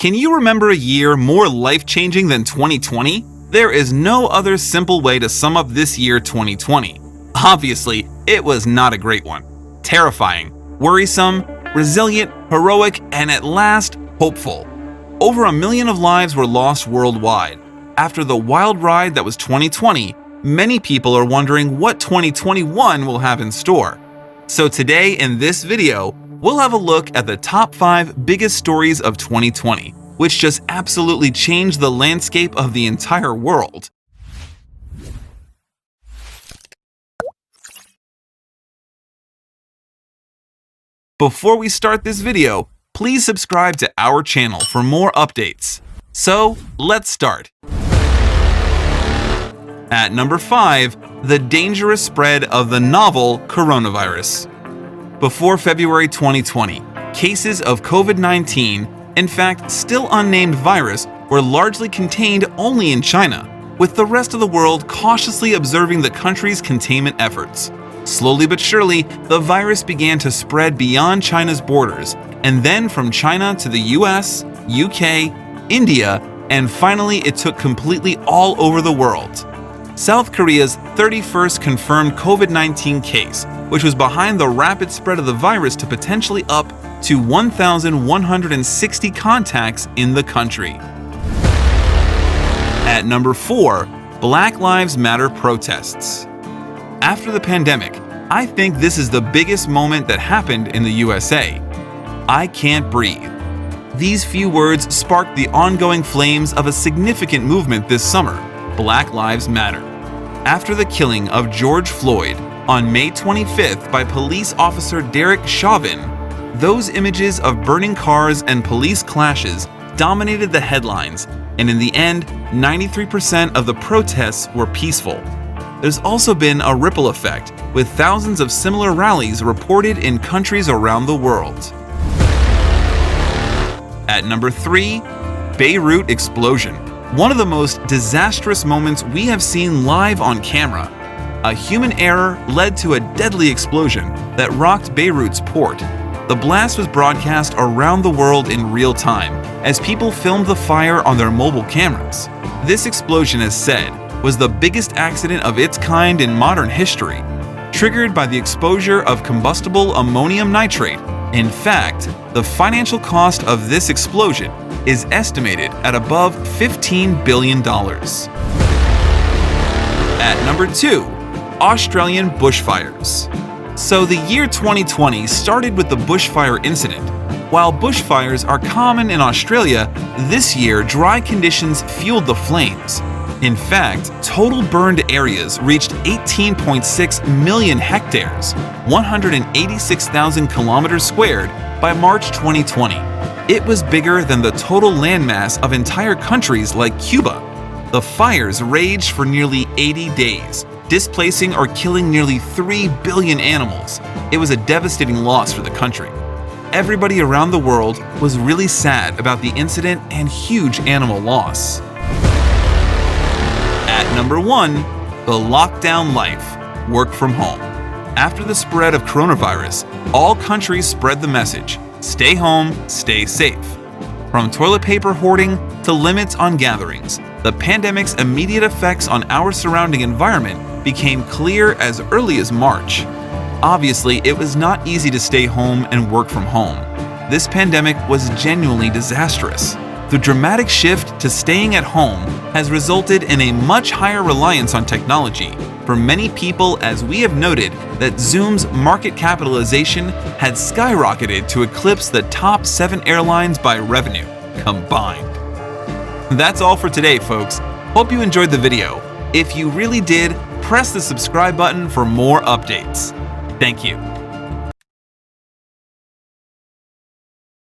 Can you remember a year more life-changing than 2020? There is no other simple way to sum up this year 2020. Obviously, it was not a great one. Terrifying, worrisome, resilient, heroic, and at last, hopeful. Over 1 million of lives were lost worldwide. After the wild ride that was 2020, many people are wondering what 2021 will have in store. So today in this video, we'll have a look at the top 5 biggest stories of 2020, which just absolutely changed the landscape of the entire world. Before we start this video, please subscribe to our channel for more updates. So, let's start. At number 5, the dangerous spread of the novel coronavirus. Before February 2020, cases of COVID-19, in fact, still unnamed virus, were largely contained only in China, with the rest of the world cautiously observing the country's containment efforts. Slowly but surely, the virus began to spread beyond China's borders, and then from China to the US, UK, India, and finally it took completely all over the world. South Korea's 31st confirmed COVID-19 case, which was behind the rapid spread of the virus to potentially up to 1,160 contacts in the country. At number 4, Black Lives Matter protests. After the pandemic, I think this is the biggest moment that happened in the USA. I can't breathe. These few words sparked the ongoing flames of a significant movement this summer, Black Lives Matter. After the killing of George Floyd on May 25th by police officer Derek Chauvin, those images of burning cars and police clashes dominated the headlines, and in the end, 93% of the protests were peaceful. There's also been a ripple effect, with thousands of similar rallies reported in countries around the world. At number 3, Beirut Explosion. One of the most disastrous moments we have seen live on camera. A human error led to a deadly explosion that rocked Beirut's port. The blast was broadcast around the world in real time as people filmed the fire on their mobile cameras. This explosion, as said, was the biggest accident of its kind in modern history, triggered by the exposure of combustible ammonium nitrate. In fact, the financial cost of this explosion is estimated at above $15 billion. At number 2, Australian bushfires. So the year 2020 started with the bushfire incident. While bushfires are common in Australia, this year dry conditions fueled the flames. In fact, total burned areas reached 18.6 million hectares, 186,000 kilometers squared, by March 2020. It was bigger than the total landmass of entire countries like Cuba. The fires raged for nearly 80 days, displacing or killing nearly 3 billion animals. It was a devastating loss for the country. Everybody around the world was really sad about the incident and huge animal loss. At number 1, the lockdown life, work from home. After the spread of coronavirus, all countries spread the message, stay home, stay safe. From toilet paper hoarding to limits on gatherings, the pandemic's immediate effects on our surrounding environment became clear as early as March. Obviously, it was not easy to stay home and work from home. This pandemic was genuinely disastrous. The dramatic shift to staying at home has resulted in a much higher reliance on technology for many people, as we have noted that Zoom's market capitalization had skyrocketed to eclipse the top 7 airlines by revenue combined. That's all for today, folks. Hope you enjoyed the video. If you really did, press the subscribe button for more updates. Thank you.